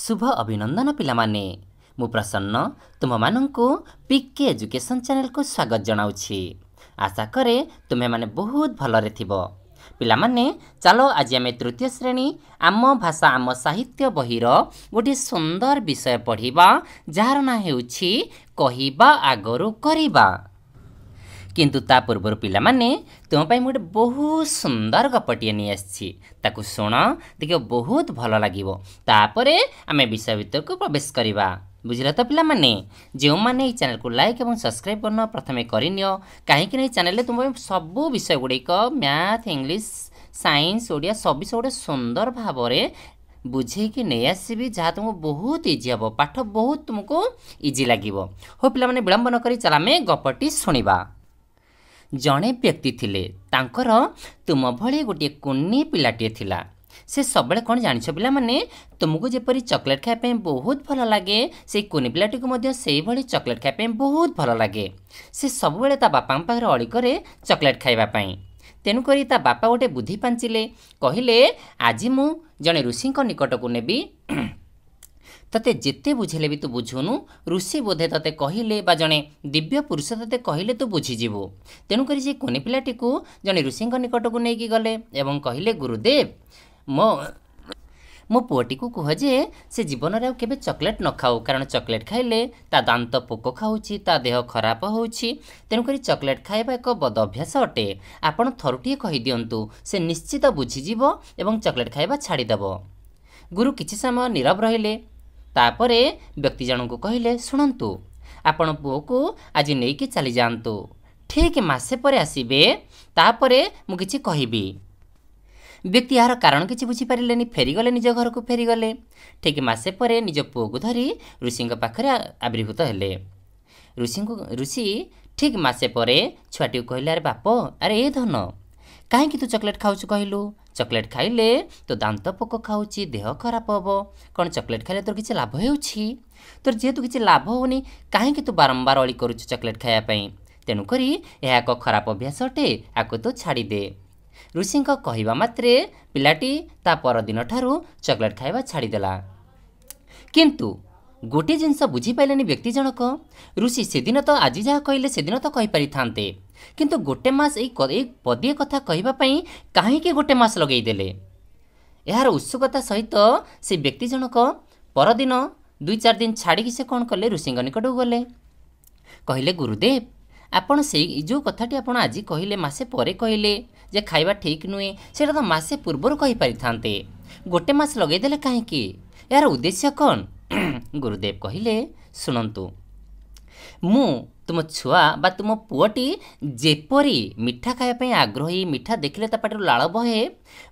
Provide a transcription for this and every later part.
शुभ अभिनंदन पिलामाने मु प्रसन्न तुममानंकु पीके एजुकेशन चैनल को स्वागत जनाउछि। आशा करे तुम्हें माने बहुत भलरे थिबो। पिलामाने चलो आज आम तृतीय श्रेणी आम भाषा आम साहित्य बहिर गोटे सुंदर विषय पढ़िबा जार ना हेउछि कहिबा आगरु करिबा। किंतु ता पूर्व पिलामाने तुम पाई गोटे बहुत सुंदर गपटिए नहीं आछि ताकु सुन देखियो बहुत भल लागिवो। तापरे आमे विषय भीतर को प्रवेश करिबा। बुझिला तो पिलामाने जो माने ई चैनल को लाइक एवं सब्सक्राइब करना प्रथमे करिनियो काहे कि चैनल रे तुम सब विषय गुड़िक मैथ इंग्लिश साइंस ओडिया सब विषय गोटे सुंदर भाव में बुझे कि नहीं आसबि जहाँ तुमको बहुत इजी हम पाठ बहुत तुमको इजी लगे। हो पिलामाने विलंब न करी चल आमे गपटी सुनिबा। जड़े व्यक्ति थिले तांकर तुम भली गोटे कुन्नी पिलाटे थिला। से सब कौन जानिछ पिला माने तुमको जेपरी चॉकलेट खाइबा बहुत भल लगे से कुनी पिलाटी को मध्य से भली चॉकलेट खाइबा बहुत भल लगे। से सब बेले ता बापा पाखरे अड़ी करे चॉकलेट खाइबा पई। तेनु करी ता बापा गोटे बुद्धि पांचिले कहिले आज मु जने ऋषि निकट को नेबी तते जिते बुझेले भी तू बुझुनु ऋषि बोधे तते कहिले बा जने दिव्य पुरुष तते कहिले तू बुझीजिबु। तेणु करी से कोने पिलाटी को जने ऋषि निकट को नेकी गले एवं कहिले गुरुदेव मो पुअटी को कह जे से जीवन रे केबे चॉकलेट न खाऊ कारण चॉकलेट खाइले ता दांत पोक खाऊची ता देह खराब होउची। तेणु करी चॉकलेट खाइबा एक बद अभ्यास अटे। आपण थरुटिए कहि दियंतु से निश्चित बुझीजिबो एवं चॉकलेट खाइबा छाड़ी देबो। गुरु किछि समय नीरव रहिले तापरे व्यक्ति जन को कहिले शुणंतु आपण पुओ को आज नहीं कि चली जांतु ठीक मासे परे आसीबे तापरे मु किछि कहिबी। व्यक्ति यार कारण किछि बुझी पारिलेनी फेरीगले निज घर को फेरीगले। ठीक मासे परे निज पुओ को धरी ऋषि पाखरे आविर्भूत हेले। ऋषि ठीक मासे परे छुआटी कहले अरे बाप अरे ए धन कहीं तू चॉकलेट खाऊछु कहलु चॉकलेट खाइले तो दांत पोक खाऊची देह खराब हम कौन चॉकलेट खाइले तोर किसी लाभ होउछि तोर जेहेतु किसी लाभ होनी कहीं तू बारंबार अली करूछु चॉकलेट खाया पई। तेणु करी यह एक खराब अभ्यास अटे आको तो छाड़ी दे। ऋषि कहवा मात्रे पिलाटी ता परदिन ठारू चॉकलेट खाइबा छाड़ीदेला। किंतु गोटे जिनस बुझी पाइलेनी व्यक्ति जनक ऋषि सेदिन तो आज जहाँ कहले सेदिन तो कहि पारि थांते किंतु गोटे मास एक पदिए कथा कहबा पई काहेकि गोटे मास लगई देले। यार उत्सुकता सहित से व्यक्ति जनक परदिन 2-4 दिन छाड़ी से कौन कले ऋषि निकट गले कहले गुरुदेव आपण से जो कथाटी आपण आज कहले मासे परे कहले जे खाइबा ठीक नुहे सेटा तो मासे पूर्वर कहि पारि थांते गोटे मास लगई देले काहेकि यार उद्देश्य कौन। गुरुदेव कहले शुणंतु मु तुम छुआ बा तुम पुअटी जेपरी मिठा खाइबा आग्रही मिठा देखले ता पाटरु लाळ बहे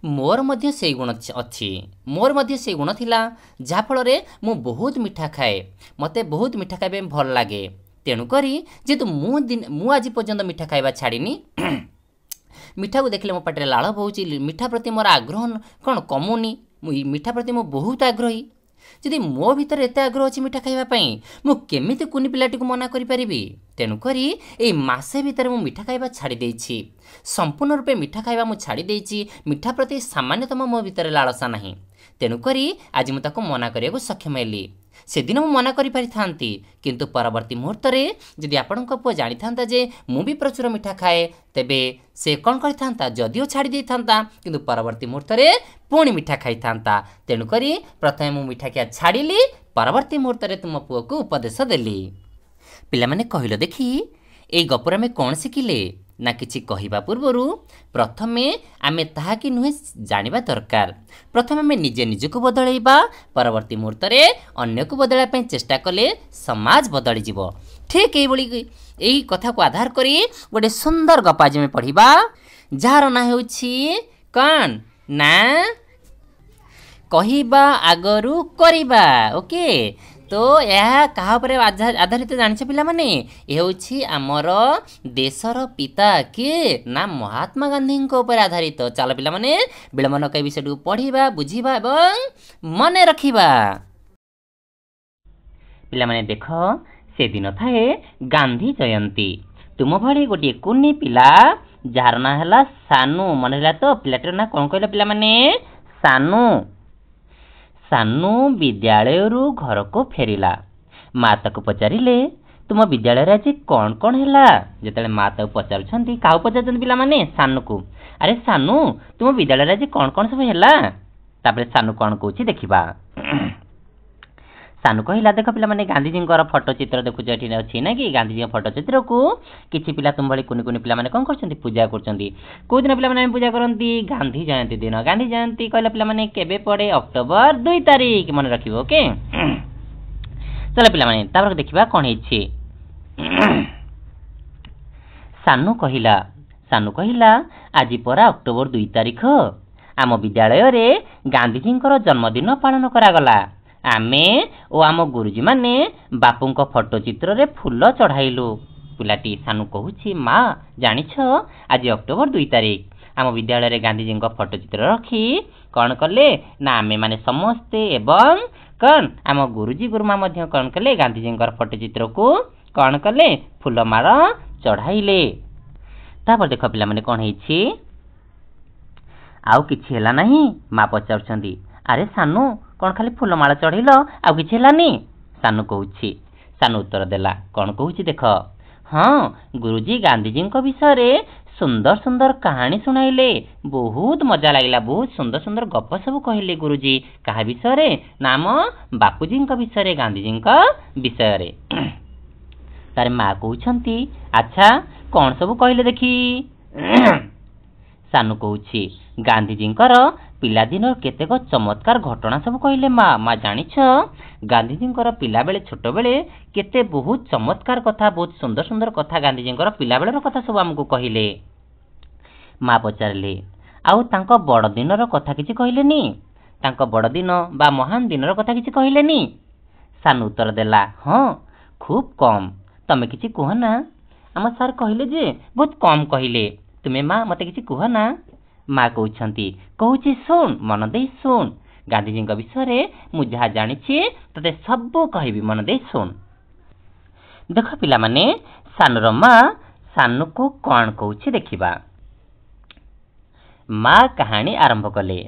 मोर मध्य से गुण अछि मोर मध्य से गुण थिला जा फल रे मु बहुत मिठा खाए मते बहुत मिठा खाइबा भल लागे। तेणु करी जेतु मु आज पर्यंत मिठा खाइबा छाड़ीनी मिठा को देखले मो पाटे लाळ बहुची मिठा प्रति मोर आग्रह कौन कमुनी मिठा प्रति मो बहुत आग्रही। जदि मो भीतर एते आग्रह अछि मिठा खाइबा पई मु केमिति कुनी पिलाटी को मना करि परिबी। तेणु करी ए मासे भीतर मु मिठा खाइबा छाड़ी देछि संपूर्ण रूपे मिठा खाइबा मु छाड़ी देछि मिठा प्रति सामान्यतम मो भीतर लालसा नाही। तेणु करी आज मु ताको मना करियाको सक्षम हेली। से दिन मु मना करि पारि थांती किंतु परवर्ती मुहूर्त रे जदि आपणक पुओ जानि थांता जे मु भी प्रचुर मिठा खाए तेबे से कौन करि थांता जदिओ छाड़ी दे थांता किंतु परवर्ती मुहूर्त रे पुणी मिठा खाई थांता। तेणु करी प्रथमे मु मिठा क्या छाड़िली परवर्ती मुहूर्त रे तुम पुओ को उपदेश देली। पिला माने कहिलो देखि ए गपर में कौन शिखिले ना किछि कहिबा पूर्वरु प्रथमे आमे ताहा कि नुहे जानिबा दरकार। प्रथमे आमे निजे निजको बदलैबा परवर्ती मुहूर्त रे अन्य को बदलैबा पई चेष्टा कले समाज बदली जिवो। ठीक एई कथा को आधार करी गोटे सुंदर गप आज में पढ़िबा जार ना हेउछि कौन ना कहिबा आगरु करिबा। ओके तो यह कहा पर आधारित जानिछ पिला माने ए होछि हमर देशर पिता के ना महात्मा गांधी को ऊपर आधारित। चलो पिला माने विलंब न कई विषय पढ़िबा बुझिबा एवं मने रखिबा। पिला माने देखो से दिन थाए गांधी जयंती तुम भली गोटे कुनी पिला जार ना हला सानू मन हला तो पिलाटर ना कोन कहला पिला माने सानू ସାନୁ ବିଦ୍ୟାଳୟରୁ ଘରକୁ ଫେରିଲା। ମା ତାକୁ ପଚାରିଲେ, ତୁମ ବିଦ୍ୟାଳୟରେ ଆଜି କ'ଣ କ'ଣ ହେଲା? ଯେତେବେଳେ ମା ତାକୁ ପଚାରୁଛନ୍ତି, କାହାକୁ ପଚାରୁଛନ୍ତି ପିଲାମାନେ? ସାନୁକୁ। ଆରେ ସାନୁ, ତୁମ ବିଦ୍ୟାଳୟରେ ଆଜି କ'ଣ କ'ଣ ସବୁ ହେଲା? ତାପରେ ସାନୁ କ'ଣ କହୁଛି ଦେଖିବା। ସାନୁ କହିଲା, ଦେଖ ପିଲାମାନେ, ଗାନ୍ଧିଜୀଙ୍କର ଫଟୋ ଚିତ୍ର ଦେଖୁଛ ଏଠି ଅଛି ନା କି? ଗାନ୍ଧିଜୀଙ୍କ ଫଟୋ ଚିତ୍ରକୁ କିଛି ପିଲା ତୁମ ଭଳି କୁନି କୁନି ପିଲାମାନେ କ'ଣ କରୁଛନ୍ତି? ପୂଜା କରୁଛନ୍ତି। କେଉଁ ଦିନ ପିଲାମାନେ ଆମେ ପୂଜା କରନ୍ତି? ଗାନ୍ଧୀ ଜୟନ୍ତୀ ଦିନ। ଗାନ୍ଧୀ ଜୟନ୍ତୀ କହିଲା ପିଲାମାନେ କେବେ ପଡ଼େ? ଅକ୍ଟୋବର 2 ତାରିଖ। ମନେ ରଖିବ, ଓକେ? ଚାଲ ପିଲାମାନେ ତାପରେ ଦେଖିବା କ'ଣ ହେଇଛି। ସାନୁ କହିଲା, ଆଜି ପରା ଅକ୍ଟୋବର 2 ତାରିଖ। ଆମ ବିଦ୍ୟାଳୟରେ ଗାନ୍ଧିଜୀଙ୍କର ଜନ୍ମଦିନ ପାଳନ କରାଗଲା। ଆମେ ଓ ଆମ ଗୁରୁଜୀମାନେ ବାପୁଙ୍କ ଫଟୋ ଚିତ୍ରରେ ଫୁଲ ଚଢ଼ାଇଲୁ। ପିଲାଟି ସାନୁ କହୁଛି, ମା ଜାଣିଛ, ଆଜି ଅକ୍ଟୋବର 2 ତାରିଖ। ଆମ ବିଦ୍ୟାଳୟରେ ଗାନ୍ଧିଜୀଙ୍କ ଫଟୋ ଚିତ୍ର ରଖି କ'ଣ କଲେ ନା ଆମେମାନେ ସମସ୍ତେ ଏବଂ କ'ଣ ଆମ ଗୁରୁଜୀ ଗୁରୁମା ମଧ୍ୟ କ'ଣ କଲେ? ଗାନ୍ଧିଜୀଙ୍କର ଫଟୋ ଚିତ୍ରକୁ କ'ଣ କଲେ? ଫୁଲମାଳ ଚଢ଼ାଇଲେ। ତାପରେ ଦେଖ ପିଲାମାନେ କ'ଣ ହେଇଛି। ଆଉ କିଛି ହେଲା ନାହିଁ? ମା ପଚାରୁଛନ୍ତି, ଆରେ ସାନୁ, କ'ଣ ଖାଲି ଫୁଲମାଳ ଚଢ଼େଇଲ, ଆଉ କିଛି ହେଲାନି? ସାନୁ ଉତ୍ତର ଦେଲା, କ'ଣ କହୁଛି ଦେଖ। ହଁ, ଗୁରୁଜୀ ଗାନ୍ଧିଜୀଙ୍କ ବିଷୟରେ ସୁନ୍ଦର ସୁନ୍ଦର କାହାଣୀ ଶୁଣାଇଲେ। ବହୁତ ମଜା ଲାଗିଲା। ବହୁତ ସୁନ୍ଦର ସୁନ୍ଦର ଗପ ସବୁ କହିଲେ ଗୁରୁଜୀ। କାହା ବିଷୟରେ? ନା ଆମ ବାପୁଜୀଙ୍କ ବିଷୟରେ, ଗାନ୍ଧିଜୀଙ୍କ ବିଷୟରେ। ତାରେ ମା କହୁଛନ୍ତି, ଆଚ୍ଛା କ'ଣ ସବୁ କହିଲେ ଦେଖି? ସାନୁ କହୁଛି, ଗାନ୍ଧିଜୀଙ୍କର ପିଲାଦିନର କେତେକ ଚମତ୍କାର ଘଟଣା ସବୁ କହିଲେ। ମା ଜାଣିଛ, ଗାନ୍ଧିଜୀଙ୍କର ପିଲାବେଳେ ଛୋଟବେଳେ କେତେ ବହୁତ ଚମତ୍କାର କଥା, ବହୁତ ସୁନ୍ଦର ସୁନ୍ଦର କଥା ଗାନ୍ଧିଜୀଙ୍କର ପିଲାବେଳର କଥା ସବୁ ଆମକୁ କହିଲେ। ମା ପଚାରିଲେ, ଆଉ ତାଙ୍କ ବଡ଼ ଦିନର କଥା କିଛି କହିଲେନି? ତାଙ୍କ ବଡ଼ ଦିନ ବା ମହାନ ଦିନର କଥା କିଛି କହିଲେନି? ସାନୁ ଉତ୍ତର ଦେଲା, ହଁ, ଖୁବ୍ କମ୍। ତମେ କିଛି କୁହ ନା। ଆମ ସାର୍ କହିଲେ ଯେ ବହୁତ କମ୍ କହିଲେ। ତୁମେ ମା ମୋତେ କିଛି କୁହ ନା। ମା କହୁଛି ଶୁଣ, ମନ ଦେଇ ଶୁଣ। ଗାନ୍ଧିଜୀଙ୍କ ବିଷୟରେ ମୁଁ ଯାହା ଜାଣିଛି ତତେ ସବୁ କହିବି, ମନ ଦେଇ ଶୁଣ। ଦେଖ ପିଲାମାନେ, ସାନୁର ମା ସାନୁକୁ କ'ଣ କହୁଛି ଦେଖିବା। ମା କାହାଣୀ ଆରମ୍ଭ କଲେ।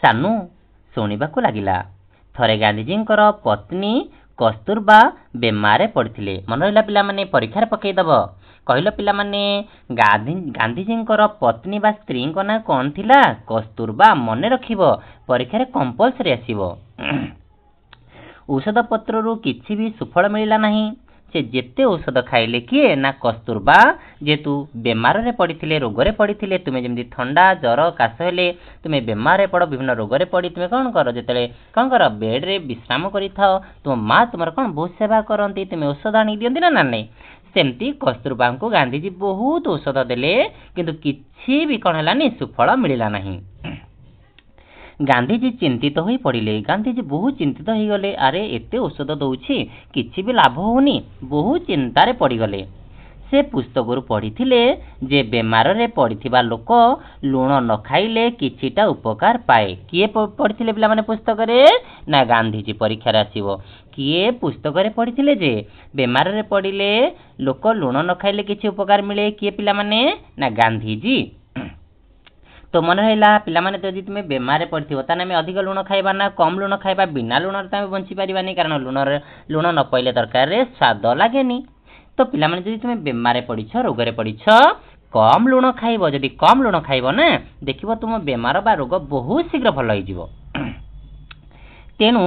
ସାନୁ ଶୁଣିବାକୁ ଲାଗିଲା। ଥରେ ଗାନ୍ଧିଜୀଙ୍କର ପତ୍ନୀ କସ୍ତୁରବା ବେମାରରେ ପଡ଼ିଥିଲେ। ମନେ ରହିଲା ପିଲାମାନେ, ପରୀକ୍ଷାରେ ପକେଇଦବ। କହିଲ ପିଲାମାନେ, ଗାନ୍ଧିଜୀଙ୍କର ପତ୍ନୀ ବା ସ୍ତ୍ରୀଙ୍କ ନାଁ କ'ଣ ଥିଲା? କସ୍ତୁରବା। ମନେ ରଖିବ, ପରୀକ୍ଷାରେ କମ୍ପଲସରି ଆସିବ। ଔଷଧ ପତ୍ରରୁ କିଛି ବି ସୁଫଳ ମିଳିଲା ନାହିଁ। ସେ ଯେତେ ଔଷଧ ଖାଇଲେ କିଏ? ନା କସ୍ତୁରବା। ଯେହେତୁ ବେମାରରେ ପଡ଼ିଥିଲେ, ରୋଗରେ ପଡ଼ିଥିଲେ, ତୁମେ ଯେମିତି ଥଣ୍ଡା, ଜ୍ୱର, କାଶ ହେଲେ ତୁମେ ବେମାରରେ ପଡ଼, ବିଭିନ୍ନ ରୋଗରେ ପଡ଼ି ତୁମେ କ'ଣ କର? ଯେତେବେଳେ କ'ଣ କର? ବେଡ଼ରେ ବିଶ୍ରାମ କରିଥାଅ। ତୁମ ମା ତୁମର କ'ଣ ବହୁତ ସେବା କରନ୍ତି, ତୁମେ ଔଷଧ ଆଣିକି ଦିଅନ୍ତି ନା ନାହିଁ? ସେମିତି କସ୍ତୁରବାଙ୍କୁ ଗାନ୍ଧିଜୀ ବହୁତ ଔଷଧ ଦେଲେ, କିନ୍ତୁ କିଛି ବି କ'ଣ ହେଲାନି? ସୁଫଳ ମିଳିଲା ନାହିଁ। ଗାନ୍ଧିଜୀ ଚିନ୍ତିତ ହୋଇ ପଡ଼ିଲେ। ଗାନ୍ଧିଜୀ ବହୁତ ଚିନ୍ତିତ ହୋଇଗଲେ। ଆରେ ଏତେ ଔଷଧ ଦେଉଛି, କିଛି ବି ଲାଭ ହେଉନି। ବହୁତ ଚିନ୍ତାରେ ପଡ଼ିଗଲେ। ସେ ପୁସ୍ତକରୁ ପଢ଼ିଥିଲେ ଯେ ବେମାରରେ ପଡ଼ିଥିବା ଲୋକ ଲୁଣ ନ ଖାଇଲେ କିଛିଟା ଉପକାର ପାଏ। କିଏ ପଢ଼ିଥିଲେ ପିଲାମାନେ ପୁସ୍ତକରେ? ନା ଗାନ୍ଧିଜୀ। ପରୀକ୍ଷାରେ ଆସିବ। କିଏ ପୁସ୍ତକରେ ପଢ଼ିଥିଲେ ଯେ ବେମାରରେ ପଡ଼ିଲେ ଲୋକ ଲୁଣ ନ ଖାଇଲେ କିଛି ଉପକାର ମିଳେ? କିଏ ପିଲାମାନେ? ନା ଗାନ୍ଧିଜୀ। ତ ମନେ ରହିଲା ପିଲାମାନେ, ଯଦି ତୁମେ ବେମାରରେ ପଡ଼ିଥିବ ତାହେଲେ ଆମେ ଅଧିକ ଲୁଣ ଖାଇବା ନା କମ୍ ଲୁଣ ଖାଇବା? ବିନା ଲୁଣରେ ତ ଆମେ ବଞ୍ଚିପାରିବାନି, କାରଣ ଲୁଣ ନ ପଇଲେ ତରକାରୀରେ ସ୍ୱାଦ ଲାଗେନି। ତ ପିଲାମାନେ, ଯଦି ତୁମେ ବେମାରରେ ପଡ଼ିଛ, ରୋଗରେ ପଡ଼ିଛ, କମ୍ ଲୁଣ ଖାଇବ। ଯଦି କମ୍ ଲୁଣ ଖାଇବ ନା, ଦେଖିବ ତୁମ ବେମାର ବା ରୋଗ ବହୁତ ଶୀଘ୍ର ଭଲ ହେଇଯିବ। ତେଣୁ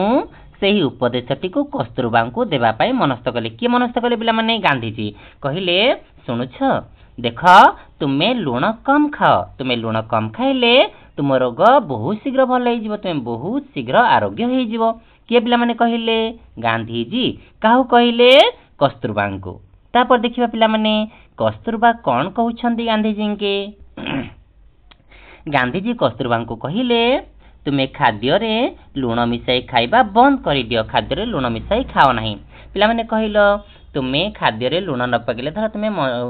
ସେହି ଉପଦେଶଟିକୁ କସ୍ତୁରବାଙ୍କୁ ଦେବା ପାଇଁ ମନସ୍ଥ କଲେ। କିଏ ମନସ୍ଥ କଲେ ପିଲାମାନେ? ଗାନ୍ଧିଜୀ। କହିଲେ, ଶୁଣୁଛ, ଦେଖ, ତୁମେ ଲୁଣ କମ୍ ଖାଅ। ତୁମେ ଲୁଣ କମ୍ ଖାଇଲେ ତୁମ ରୋଗ ବହୁତ ଶୀଘ୍ର ଭଲ ହେଇଯିବ, ତୁମେ ବହୁତ ଶୀଘ୍ର ଆରୋଗ୍ୟ ହେଇଯିବ। କିଏ ପିଲାମାନେ କହିଲେ? ଗାନ୍ଧିଜୀ। କାହାକୁ କହିଲେ? କସ୍ତୁରବାଙ୍କୁ। ତାପରେ ଦେଖିବା ପିଲାମାନେ, କସ୍ତୁରବା କ'ଣ କହୁଛନ୍ତି ଗାନ୍ଧିଜୀଙ୍କେ। ଗାନ୍ଧିଜୀ କସ୍ତୁରବାଙ୍କୁ କହିଲେ, ତୁମେ ଖାଦ୍ୟରେ ଲୁଣ ମିଶାଇ ଖାଇବା ବନ୍ଦ କରିଦିଅ। ଖାଦ୍ୟରେ ଲୁଣ ମିଶାଇ ଖାଅ ନାହିଁ। ପିଲାମାନେ କହିଲ, ତୁମେ ଖାଦ୍ୟରେ ଲୁଣ ନ ପକାଇଲେ, ଧର ତୁମେ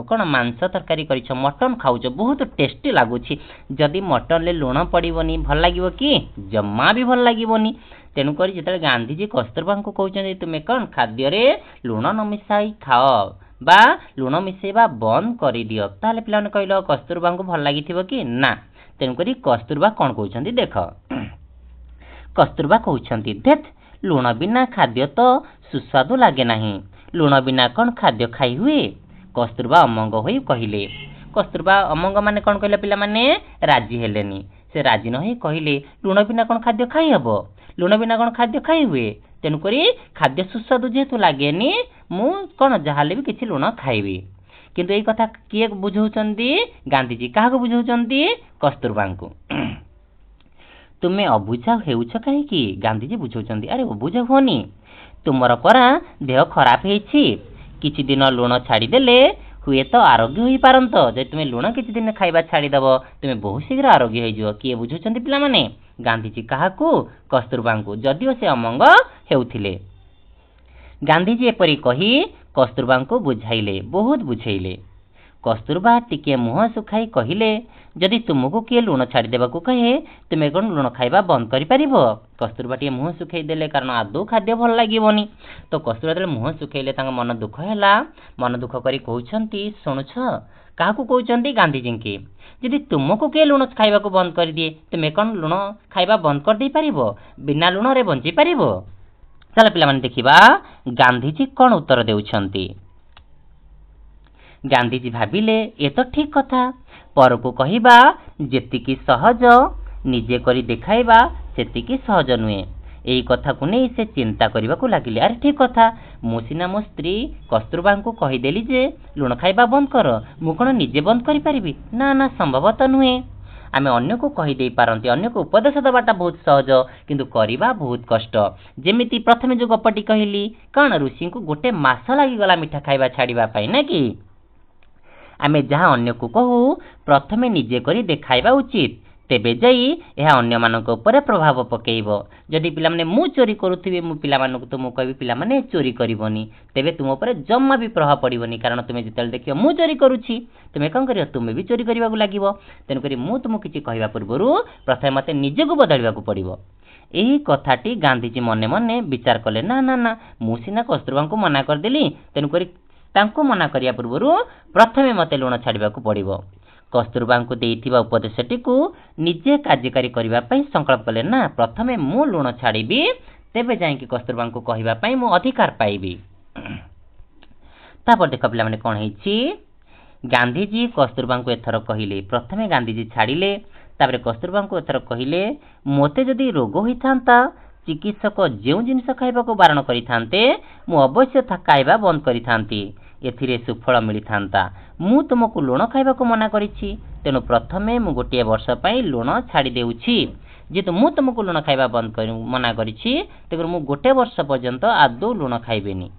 କ'ଣ ମାଂସ ତରକାରୀ କରିଛ, ମଟନ୍ ଖାଉଛ, ବହୁତ ଟେଷ୍ଟି ଲାଗୁଛି। ଯଦି ମଟନ୍ରେ ଲୁଣ ପଡ଼ିବନି, ଭଲ ଲାଗିବ କି? ଜମା ବି ଭଲ ଲାଗିବନି। ତେଣୁକରି ଯେତେବେଳେ ଗାନ୍ଧିଜୀ କସ୍ତୁରବାଙ୍କୁ କହୁଛନ୍ତି ତୁମେ କ'ଣ ଖାଦ୍ୟରେ ଲୁଣ ନ ମିଶାଇ ଖାଅ ବା ଲୁଣ ମିଶାଇବା ବନ୍ଦ କରିଦିଅ, ତାହେଲେ ପିଲାମାନେ କହିଲ କସ୍ତୁରବାଙ୍କୁ ଭଲ ଲାଗିଥିବ କି? ନା। ତେଣୁକରି କସ୍ତୁରବା କ'ଣ କହୁଛନ୍ତି ଦେଖ। कस्तूरबा कहउछंती धेत लुण बिना खाद्य तो सुस्वादु लागे नाही, लुण बिना कौन खाद्य खाई हुए? कस्तूरबा अमंग होई कहिले। कस्तूरबा अमंग माने कौन कहले पिला माने राजी हेलेनी। से राजी नहीं कहले लुण बिना कौन खाद्य खाई हबो, लुण बिना कौन खाद्य खाई हुए? तेणुकरी खाद्य सुस्वादु जेहेतु लागेनी मु कौन जहाले भी किछि लुण खाइबी। किंतु एई कथा किए बुझौचंती? गांधीजी काहाको बुझौचंती? कस्तूरबांकु। तुमे अबुझा हेउछ काहेकि? गांधीजी बुझौचंती। अरे अबुझा होनी, तुमर परा देह खराब हेछि, किछि दिन लुण छाड़ी देले हुए तो आरोग्य होई पारंत। जे तुमे लुण किछि दिन खाइबा छाड़ी दबो तुमे बहुत शीघ्र आरोग्य होई जिवो। किए बुझौचंती पिला माने? गांधीजी काहाकू? कस्तूरबांकु, जदिओ से अमंग हेउथिले। गांधीजी एपरी कही कस्तूरबांकु बुझाइले, बहुत बुझाइले। कस्तूरबा टिके मुह सुखाई कहिले जदि तुमको किए लुण छाड़ी देबाकू कहे तुमे कौन लुण खाइबा बंद करि पारिबो? कस्तूरबा टिके मुह सुखाई देले कारण आदौ खाद्य भल लागिबोनी। तो कस्तूरबा जेतले मुह सुखाइले तांका मन दुख हैला। मन दुख करी कहउछंती सुनुछ काहाकू कहउछंती? गांधीजी के। जदि तुमको किए लुण खाइबाकू बंद कर दिए तुमे कौन लुण खाइबा बंद कर दे पारिबो? बिना लुण रे बंची पारिबो? चल पिला माने देखिबा गांधीजी कौन उत्तर देउछंती। गांधीजी भाविले ए तो ठीक कथा, परकू कहिबा जेतिकी सहज निजे करी देखाइबा सेतिकी सहज नुहे। एई कथा को नहीं से चिंता करने को लगिले। अरे ठीक कथा, मु सिना मो स्त्री कस्तूरबांकु कहीदेली जे लुण खाइबा बंद कर, मु कौन निजे बंद करि पारिबी? ना ना, संभव तो नुहे। आमे अन्य को कहीदे पारती, अन्य को उपदेश देवाटा बहुत सहज किंतु करवा बहुत कष्ट। जेमिति प्रथमे जो गपटी कहली कौन ऋषि को गोटे मास लगिगला मिठा खाइबा छाड़िबा पाई ना कि? आमे जहाँ अन्य को कहू प्रथमे निजे करी देखाइबा उचित, तेबे जाई यह अन्य मानक ऊपर प्रभाव पकेइबो। जदि पिला माने मु चोरी करूथिबे मु पिला मानक तो मु कहबी पिला माने चोरी करिवोनी, तेबे तुम ऊपर जम्मा भी प्रभाव पड़िवोनी। कारण तुमे जेतेल देखियो मु चोरी करूछि तुमे कौन करियो? तुमे भी चोरी करबाकू लागिवो। तेनु करी मु तुमको किछि कहबा पूर्वरु प्रथमे मते निजे को बदलबाकू पड़िवो। एही कथाटी गांधीजी मने मने विचार कले। ना ना ना, मु सिना कस्तूरबांकु मना कर देली, तेनु करी तांको मना करिया पूर्वरु प्रथमे मते लुण छाड़बाकू पड़िवो। कस्तूरबांकु देइथिबा उपदेशटीकु निजे कार्यकारी करिबा पई संकल्प कले। ना, प्रथमे मु लुण छाड़ीबी, तेबे जाईकि कस्तूरबांकु कहिबा पई मु अधिकार पाइबी। तापर देख पिला माने कोन हेछि, गांधीजी कस्तूरबांकु एथर कहिले। प्रथमे गांधीजी छाड़िले, तापर कस्तूरबांकु एथर कहिले मोते जदि रोग होइथांता चिकित्सक जेउ जिनिस खाइबाकू बारण करिथांते मु अवश्य खाइबा बंद करिथांती, एथिरे सुफल मिलिथांता। मु तुमको लुण खाइबाकू मना करिछि, तेनु प्रथमे मु गोटे वर्ष पई लुण छाड़ी देउछि। जेतु मु तुमको लुण खाइबा बंद कर मना करिछि, तेकर मु गोटे वर्ष पर्यंत आदौ लुण खाइबेनी।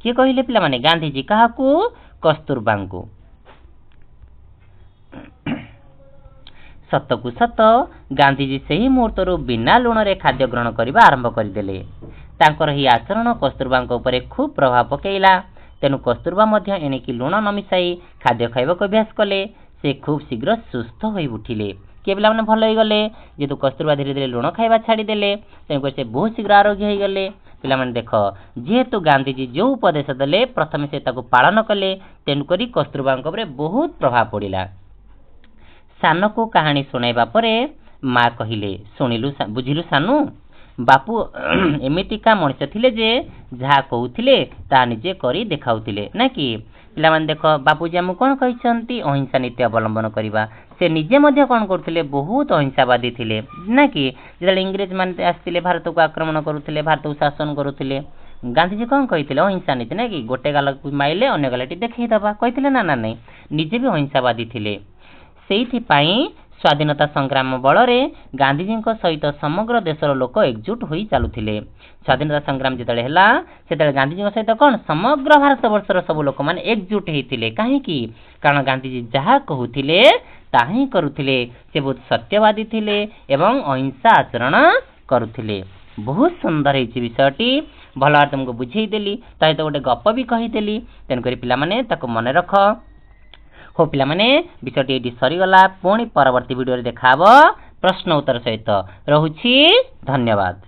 किए कहिले पिला माने? गांधीजी काहाकू? कस्तूरबांकु। सतकू सत गांधीजी सही मुहूर्तरु बिना लुण रे खाद्य ग्रहण करबा आरंभ करदेले। तांकर ही आचरण कस्तूरबांक उपरे खूब प्रभाव पकेइला। तेनु कस्तूरबा मध्य एणिकी लुण न मिसाई खाद्य खाइबाकू अभ्यास कले। से खूब शीघ्र सुस्थ होई उठिले। किए पिला माने भल होई गले, जेतु कस्तूरबा धीरे धीरे लुण खाइबा छाड़ी देले, तेणुकर से बहुत शीघ्र आरोग्य होई गले। पिला माने देख, जेहेतु गांधीजी जो उपदेश देले प्रथमे से ताकू पालन कले, तेणुकरी कस्तूरबांक उपरे बहुत प्रभाव पड़िला। सानो को कहानी सुनाइबा परे माँ कहिले, सुनिलु बुझिलु सानू, बापू एमितिका मनुष्य थिले जे जहा कहउथिले ता निजे करी देखाउथिले ना कि? पिला माने देख, बापूजी हमकु कोन कहिसंती अहिंसा नीति अवलंबन करिबा। से निजे मध्य कोन करथिले? बहुत अहिंसावादी थिले ना कि? जेतले इंग्रेज माने आस्थिले भारत को आक्रमण करूथिले, भारत को शासन करूथिले, गांधीजी कोन कहिथिले? अहिंसा नीति ना कि? गोटे गाल माइले अन्य गालटी देखै दबा कहिथिले ना? ना नहीं, निजे भी अहिंसावादी थिले। सेइथि पई स्वाधीनता संग्राम बलरे गांधीजी सहित समग्र देशर लोक एकजुट होई चालुथिले। स्वाधीनता संग्राम जेतले हला सेतले गांधीजी सहित कोन समग्र भारत वर्षर सब लोक माने एकजुट हेतिले। काहेकि? कारण गांधीजी जहा कहउथिले ताही करूथिले। से बहुत सत्यवादी थिले एवं अहिंसा आचरण करूथिले। बहुत सुंदर हेछि विषयटी, भल भाव तुमको बुझेई देली, सहित गोटे गप भी कहीदेली। तेणुकरी पिला माने ताको मने रख। हो पिला माने विषयटी एटी सरीगला। पुणी परवर्ती वीडियो रे देखाबो प्रश्न उत्तर सहित। रहुछि, धन्यवाद।